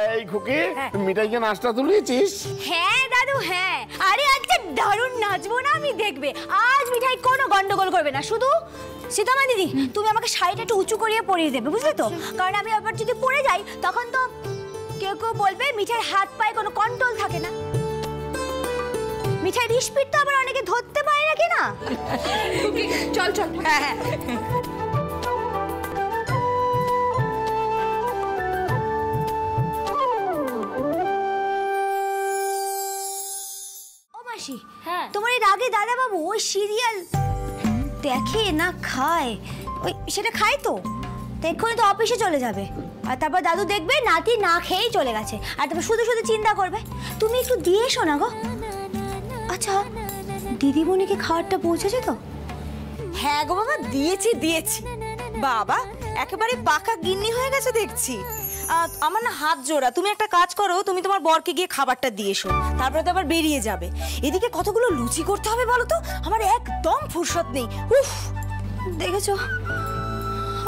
এই খুকি মিঠাইকে নাচটা তুলেছিস? হ্যাঁ দাদু হ্যাঁ। আরে আজকে দারুণ নাচবো না আমি, দেখবে আজ মিঠাই কোনো গন্ডগোল করবে না। শুধু সীতামা দিদি তুমি আমাকে শাড়িটা একটু উঁচু করিয়ে পরিয়ে দেবে, বুঝলে তো? কারণ আমি আবার যদি পড়ে যাই তখন তো কেউ কেউ বলবে মিঠাইয়ের হাত পায়ে কোনো কন্ট্রোল থাকে না। মিঠাইয়ের স্পিড তো আবার অনেকে ধরতে পারে নাকি না। চল চল। হ্যাঁ হ্যাঁ হ্যাঁ। তোমার এই রাগে দাদা বাবু ওই সিরিয়াল দেখে না খায়, ওই সেটা খায় তো এক্ষুনি তো অফিসে চলে যাবে, আর তারপর দাদু দেখবে নাতি না খেয়েই চলে গেছে, আর তারপর শুধু শুধু চিন্তা করবে। তুমি একটু দিয়ে এসো না গো। আচ্ছা দিদিমণিকে খাবারটা পৌঁছেছে তো? হ্যাঁ গো বাবা, দিয়েছি দিয়েছি। বাবা একেবারে পাকা গিন্নি হয়ে গেছে দেখছি। আমার না হাত জোড়া, তুমি একটা কাজ করো, তুমি তোমার বরকে গিয়ে খাবারটা দিয়ে এসো, তারপরে তো আবার বেরিয়ে যাবে। এদিকে কতগুলো লুচি করতে হবে বলো তো, আমার একদম ফুরসত নেই। উফ দেখেছো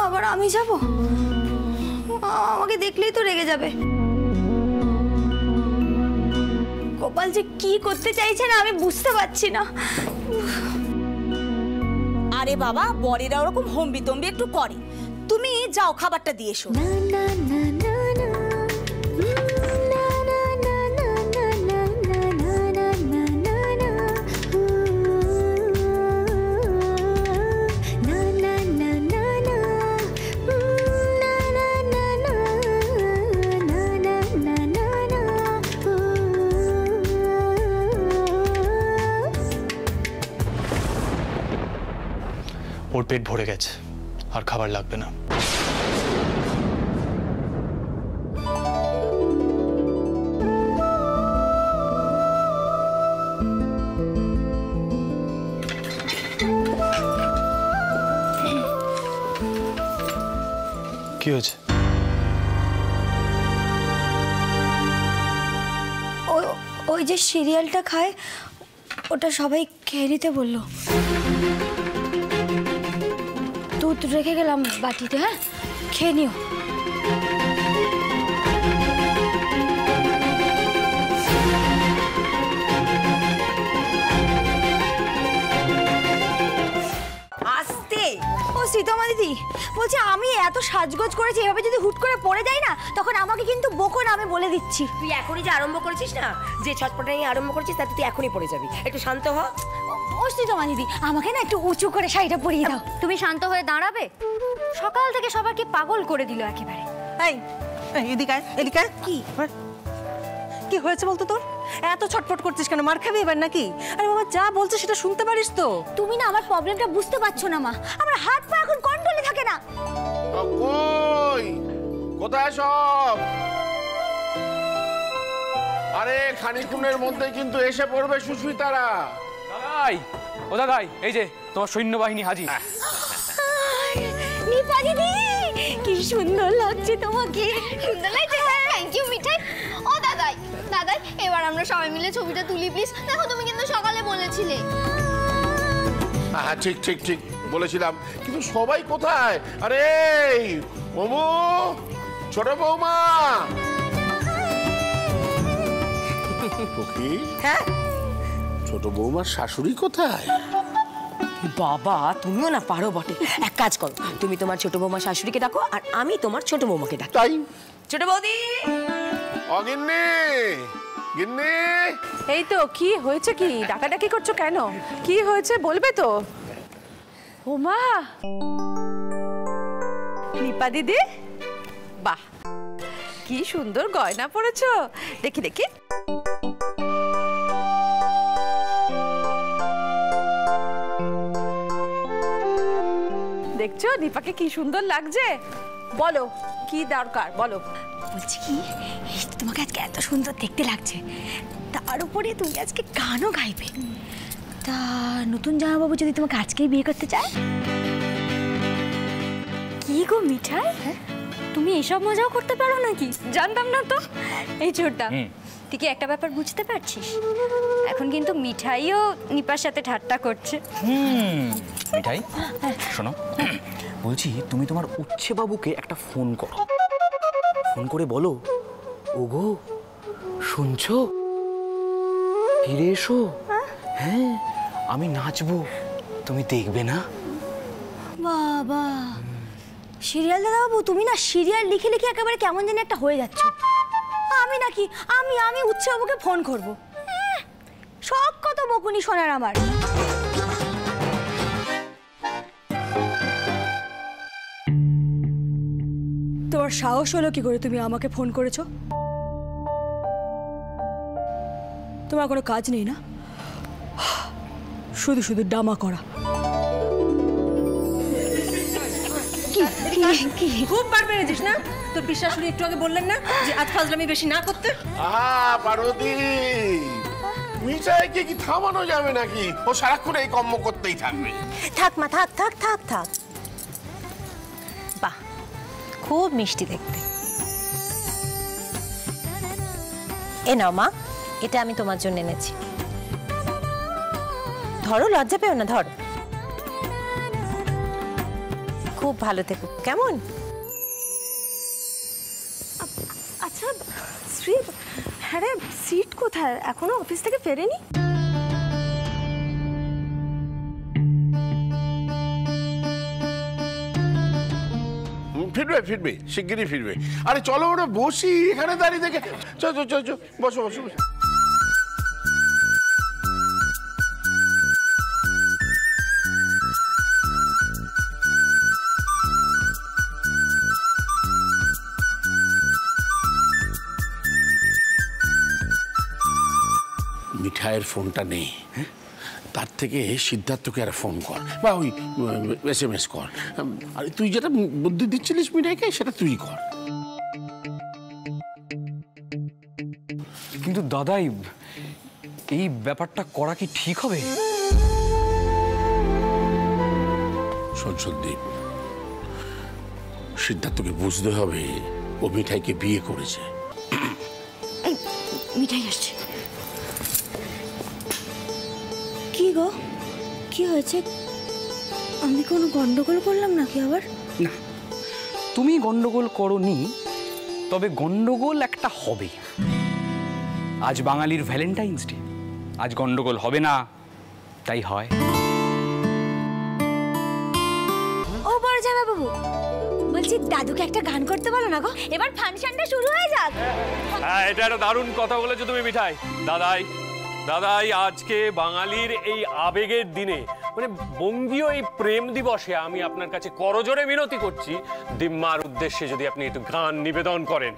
আবার আমি যাব, আমাকে দেখলেই তো রেগে যাবে। গোপাল যে কি করতে চাইছে না আমি বুঝতে পারছি না। আরে বাবা বরেরা ওরকম হম্বি তম্বি একটু করে, তুমি যাও খাবারটা দিয়ে এসো। ওর পেট ভরে গেছে, আর খাবার লাগবে না। কি হয়েছে? ওই যে সিরিয়ালটা খায় ওটা সবাই খেয়ে নিতে বললো, দুধ রেখে গেলাম বাটিতে, হ্যাঁ খেয়ে নিও। আস্তে। ও সীতামা দিদি বলছে আমি এত সাজগোজ করেছি, এভাবে যদি হুট করে পড়ে যাই না তখন আমাকে কিন্তু বকো না, আমি বলে দিচ্ছি। তুই এখনই যে আরম্ভ করেছিস না, যে ছটপটা নিয়ে আরম্ভ করেছিস তাতে তুই এখনই পড়ে যাবি, একটু শান্ত হ। ও সীতামা দিদি আমাকে না একটু উঁচু করে শাড়িটা পরিয়ে দাও। তুমি শান্ত হয়ে দাঁড়াবে? সকাল থেকে সবাইকে পাগল করে দিল একেবারে। এই এদিকে এদিকে। কি হয়েছে বলতো তোর? এত ছটফট করছিস কেন? মার খাবি এবার নাকি? আরে বাবা যা বলছে সেটা শুনতে পারিস তো। তুমি না আমার প্রবলেমটা বুঝতে পারছো না মা, আমার হাত পা এখন কন্ট্রোলে থাকে না। কই কোথায় সব? আরে খানিকক্ষণের মধ্যে কিন্তু এসে পড়বে সুস্মিতারা। দাদাই, ও দাদাই, এই যে তোমার সৈন্যবাহিনী হাজির। নিপা দিদি কি সুন্দর লাগছে তোমাকে। সুন্দর লাগছে। থ্যাংক ইউ মিঠাই। ও দাদাই দাদাই এবার আমরা সবাই মিলে ছবিটা তুলি প্লিজ। দেখো তুমি কিন্তু সকালে বলেছিলে। হ্যাঁ ঠিক ঠিক ঠিক বলেছিলাম, কিন্তু সবাই কোথায়? আরে ওমো ছোট বৌমা। হ্যাঁ ছোট বৌমার শাশুড়ি কোথায়? বাবা তুমিও না পারো বটে। এক কাজ করো, তুমি তোমার ছোট বৌমা শাশুড়িকে ডাকো আর আমি তোমার ছোট বৌমাকে ডাকি। তাই ছোট বৌদি। অগিন্নি গিন্নি। এই তো কি হয়েছে? কি ডাকাডাকি করছো কেন? কি হয়েছে বলবে তো? ওমা নিপা দিদি, বাহ কি সুন্দর গয়না পরেছো, দেখি দেখি। দেখছো নিপাকে কি সুন্দর লাগছে? বলো কি দরকার বলো। বলছি কি তোমাকে আজকে এত সুন্দর দেখতে লাগছে, তার উপরে তুমি আজকে গানও গাইবে। তা নতুন জামাইবাবু যদি তোমাকে আজকেই বিয়ে করতে চায়? কি গো মিঠাই, তুমি এসব মজাও করতে পারো নাকি? জানতাম না তো। এই ছোটটা তুই কি একটা ব্যাপার বুঝতে পারছিস? এখন কিন্তু মিঠাইও নিপার সাথে ঠাট্টা করছে। মিঠাই শোনো, বলছি তুমি তোমার উচ্ছে বাবুকে একটা ফোন করো, ফোন করে বলো ওগো শুনছো, ফিরে এসো। হ্যাঁ আমি নাচবো, তুমি দেখবে না? বাবা, সিরিয়াল দাদাবাবু, তুমি না সিরিয়াল লিখে লিখে একেবারে কেমন যেন একটা হয়ে যাচ্ছ। আমি নাকি আমি উৎসবকে ফোন করব। সব কত বকুনি শোনার আমার। তোমার সাহস হলো কি করে তুমি আমাকে ফোন করেছো? তোমার কোনো কাজ নেই না, শুধু শুধু ডামা করা। খুব বার পেরেছিস না? তোর বিশ্বাসুরি একটু আগে বললেন না যে আজ ফাজলামি বেশি না করতে? পার্বতী, মিঠাইকে কি থামানো যাবে নাকি? ও সারাক্ষণ এই কর্ম করতেই থাকবে। থাক মা, থাক থাক থাক থাক। বাহ, খুব মিষ্টি দেখতে। এ নাও মা, এটা আমি তোমার জন্য এনেছি। ধরো, লজ্জা পেও না, ধরো। খুব ভালো থেকো, কেমন? আচ্ছা শ্রী, হ্যাঁ রে, সিট কোথায়? এখনো অফিস থেকে ফেরেনি? ফিরবে ফিরবে, শিগগিরই ফিরবে। আরে চলো ওরা বসি, এখানে দাঁড়িয়ে দেখে। চল চল চল চল, বসো বসো বসো। মিঠাইয়ের ফোনটা নেই, তার থেকে সিদ্ধার্থকে আর ফোন কর বা ওই SMS কর। আর তুই যেটা বুদ্ধি দিচ্ছিলিস মিঠাইকে, সেটা তুই কর। কিন্তু দাদাই, এই ব্যাপারটা করা কি ঠিক হবে? শোন সন্দীপ, সিদ্ধার্থকে বুঝতে হবে ও মিঠাইকে বিয়ে করেছে। মিঠাই আসছে। কি গো, কি হয়েছে? আমি কোনো গন্ডগোল করলাম নাকি আবার? না, তুমি গন্ডগোল করনি, তবে গন্ডগোল একটা হবে। আজ বাঙালির ভ্যালেন্টাইন্স ডে, আজ গন্ডগোল হবে না, তাই হয়। ও বড় জামা বাবু, বলছি দাদুকে একটা গান করতে বলো না গো, এবার ফাংশনটা শুরু হয়ে যাক। হ্যাঁ, এটা একটা দারুণ কথা বলেছো তুমি মিঠাই। দাদাই দাদাই, আজকে বাঙালির এই আবেগের দিনে, মানে বঙ্গীয় এই প্রেম দিবসে আমি আপনার কাছে করজোড়ে মিনতি করছি, দিম্মার উদ্দেশ্যে যদি আপনি একটু গান নিবেদন করেন।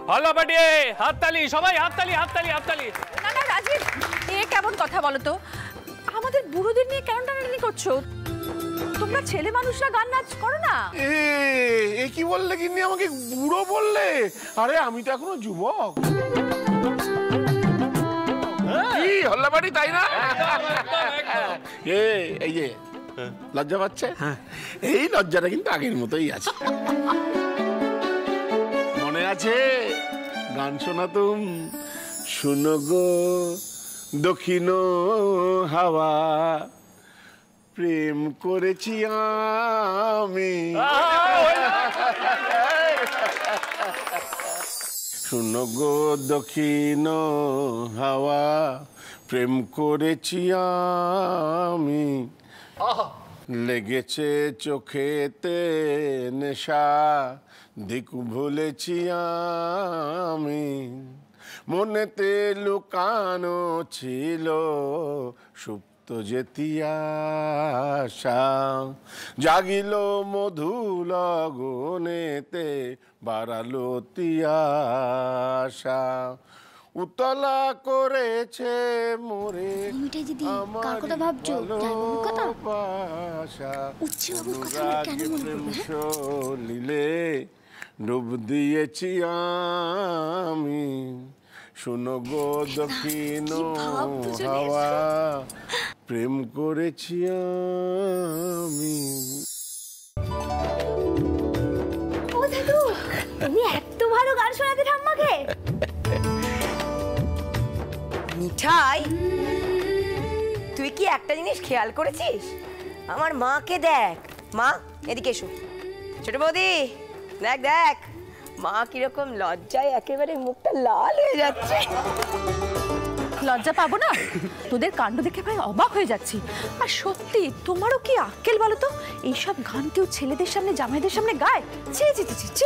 হ্যালো বাড়ি, হাততালি সবাই, হাততালি হাততালি হাততালি। না না রাজীব, এ কেমন কথা বলো তো? আমাদের বুড়োদের নিয়ে কেন টানাটানি করছো? তোমরা ছেলে মানুষরা গান নাচ করো না? এ কি বললে? কিন্তু আমাকে বুড়ো বললে? আরে আমি তো এখনো যুবক। কি হল্লাবাড়ি, তাই না? এই যে লজ্জা পাচ্ছে, এই লজ্জাটা কিন্তু আগের মতোই আছে। মনে আছে গান শোনাতুম, শুনো গো দক্ষিণ হাওয়া, প্রেম করেছি আমি। শুনো গো দক্ষিণ হাওয়া, প্রেম করেছি আমি, লেগেছে চোখেতে নেশা, দিক ভুলেছি আমি, মনেতে লুকানো ছিল সুপ্ত যেতিয়াশা, জাগিল মধু লগনেতে, বাড়ালো তিয়াশা, উতলা করেছে মোরে আমার ভালোবাসা, অনুরাগে প্রেম সলিলে ডুব দিয়েছি আমি। শুনো গো দক্ষিণ হাওয়া, প্রেম করেছি আমি। ও দাদু, তুমি এত ভালো গান শোনাতে ঠাম্মাকে? মিঠাই, তুই কি একটা জিনিস খেয়াল করেছিস? আমার মাকে দেখ। মা, এদিকে এসো। ছোট বৌদি, দেখ দেখ, মা কিরকম লজ্জায় একেবারে মুখটা লাল হয়ে যাচ্ছে। লজ্জা পাবো না? তোদের কাণ্ড দেখে প্রায় অবাক হয়ে যাচ্ছি। আর সত্যি তোমারও কি আক্কেল বলো তো? এইসব গান কেউ ছেলেদের সামনে জামাইদের সামনে গায়? ছি ছি ছি ছি।